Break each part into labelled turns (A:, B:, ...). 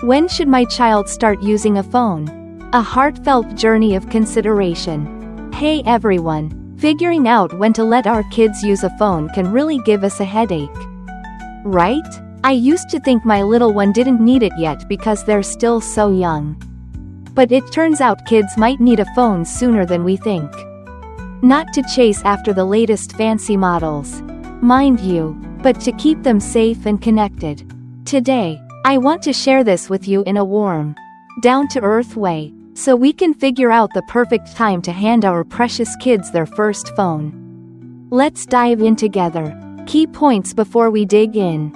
A: When should my child start using a phone? A heartfelt journey of consideration. Hey everyone, figuring out when to let our kids use a phone can really give us a headache. Right? I used to think my little one didn't need it yet because they're still so young. But it turns out kids might need a phone sooner than we think. Not to chase after the latest fancy models, mind you, but to keep them safe and connected. Today, I want to share this with you in a warm, down-to-earth way, so we can figure out the perfect time to hand our precious kids their first phone. Let's dive in together. Key points before we dig in.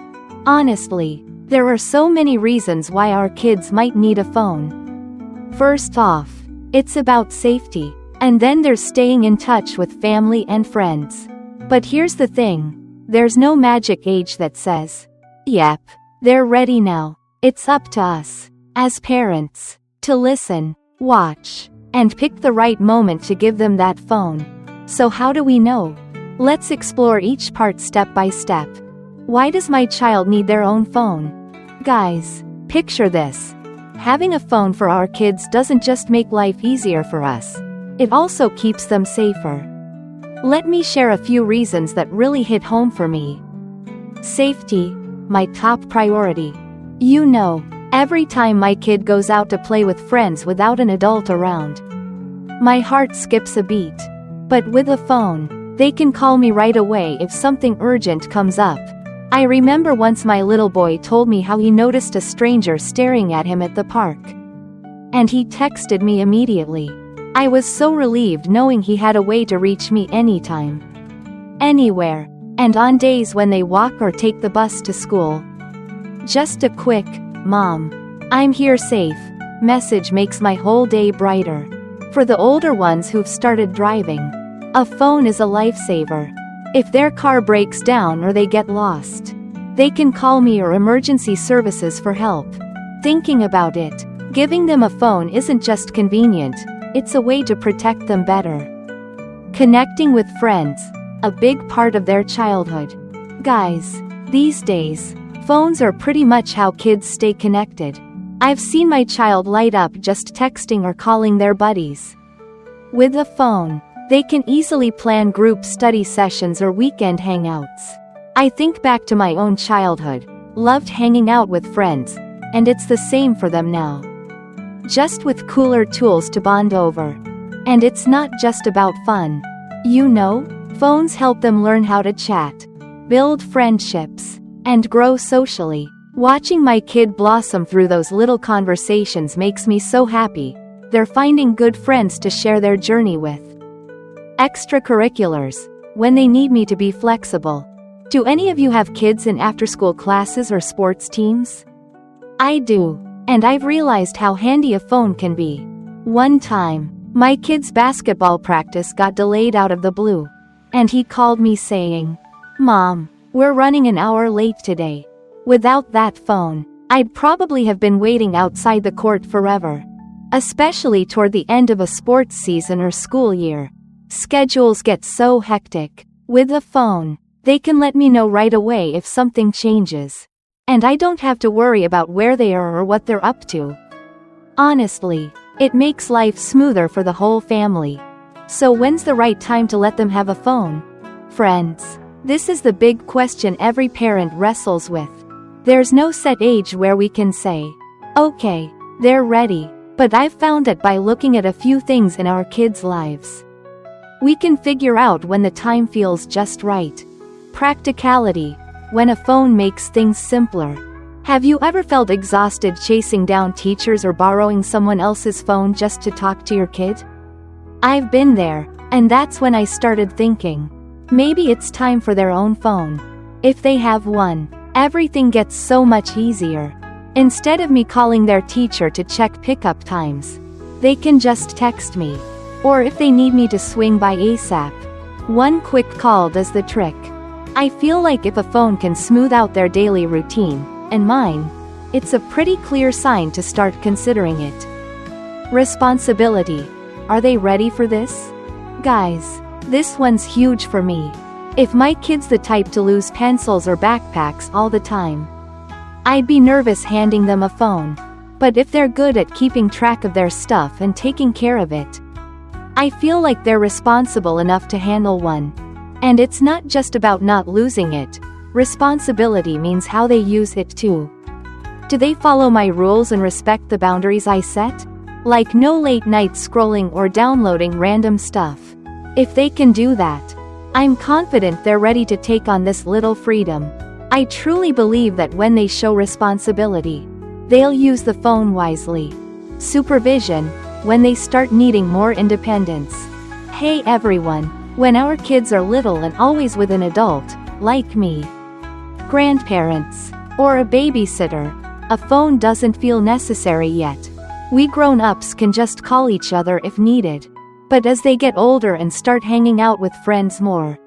A: Honestly, there are so many reasons why our kids might need a phone. First off, it's about safety, and then there's staying in touch with family and friends. But here's the thing, there's no magic age that says, yep, they're ready now. It's up to us, as parents, to listen, watch, and pick the right moment to give them that phone. So how do we know? Let's explore each part step by step. Why does my child need their own phone? Guys, picture this. Having a phone for our kids doesn't just make life easier for us. It also keeps them safer. Let me share a few reasons that really hit home for me. Safety, my top priority. You know, every time my kid goes out to play with friends without an adult around, my heart skips a beat. But with a phone, they can call me right away if something urgent comes up. I remember once my little boy told me how he noticed a stranger staring at him at the park. And he texted me immediately. I was so relieved knowing he had a way to reach me anytime, anywhere, and on days when they walk or take the bus to school. Just a quick, "Mom, I'm here safe," message makes my whole day brighter. For the older ones who've started driving, a phone is a lifesaver. If their car breaks down or they get lost, they can call me or emergency services for help. Thinking about it, giving them a phone isn't just convenient, it's a way to protect them better. Connecting with friends, a big part of their childhood. Guys, these days, phones are pretty much how kids stay connected. I've seen my child light up just texting or calling their buddies. With a phone, they can easily plan group study sessions or weekend hangouts. I think back to my own childhood, loved hanging out with friends, and it's the same for them now. Just with cooler tools to bond over. And it's not just about fun. You know, phones help them learn how to chat, build friendships, and grow socially. Watching my kid blossom through those little conversations makes me so happy. They're finding good friends to share their journey with. Extracurriculars, when they need me to be flexible. Do any of you have kids in after-school classes or sports teams? I do, and I've realized how handy a phone can be. One time, my kid's basketball practice got delayed out of the blue, and he called me saying, "Mom, we're running an hour late today." Without that phone, I'd probably have been waiting outside the court forever. Especially toward the end of a sports season or school year. Schedules get so hectic. With a phone, they can let me know right away if something changes. And I don't have to worry about where they are or what they're up to. Honestly, it makes life smoother for the whole family. So when's the right time to let them have a phone? Friends, this is the big question every parent wrestles with. There's no set age where we can say, okay, they're ready. But I've found that by looking at a few things in our kids' lives, we can figure out when the time feels just right. Practicality, when a phone makes things simpler. Have you ever felt exhausted chasing down teachers or borrowing someone else's phone just to talk to your kid? I've been there, and that's when I started thinking, maybe it's time for their own phone. If they have one, everything gets so much easier. Instead of me calling their teacher to check pickup times, they can just text me. Or if they need me to swing by ASAP, one quick call does the trick. I feel like if a phone can smooth out their daily routine, and mine, it's a pretty clear sign to start considering it. Responsibility. Are they ready for this? Guys, this one's huge for me. If my kid's the type to lose pencils or backpacks all the time, I'd be nervous handing them a phone. But if they're good at keeping track of their stuff and taking care of it, I feel like they're responsible enough to handle one. And it's not just about not losing it. Responsibility means how they use it too. Do they follow my rules and respect the boundaries I set? Like no late night scrolling or downloading random stuff. If they can do that, I'm confident they're ready to take on this little freedom. I truly believe that when they show responsibility, they'll use the phone wisely. Supervision, when they start needing more independence. Hey everyone, when our kids are little and always with an adult, like me, grandparents, or a babysitter, a phone doesn't feel necessary yet. We grown-ups can just call each other if needed. But as they get older and start hanging out with friends more,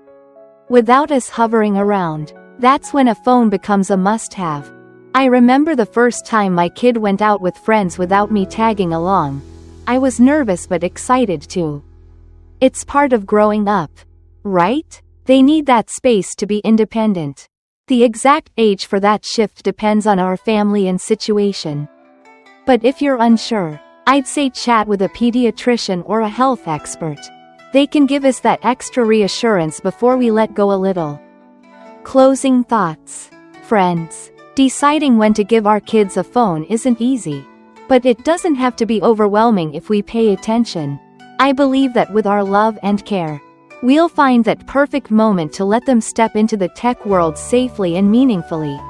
A: without us hovering around, that's when a phone becomes a must-have. I remember the first time my kid went out with friends without me tagging along. I was nervous but excited too. It's part of growing up, right? They need that space to be independent. The exact age for that shift depends on our family and situation. But if you're unsure, I'd say chat with a pediatrician or a health expert. They can give us that extra reassurance before we let go a little. Closing thoughts. Friends, deciding when to give our kids a phone isn't easy. But it doesn't have to be overwhelming if we pay attention. I believe that with our love and care, we'll find that perfect moment to let them step into the tech world safely and meaningfully.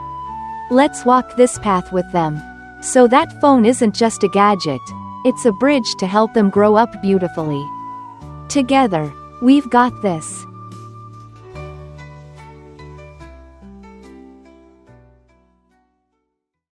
A: Let's walk this path with them. So that phone isn't just a gadget, it's a bridge to help them grow up beautifully. Together, we've got this.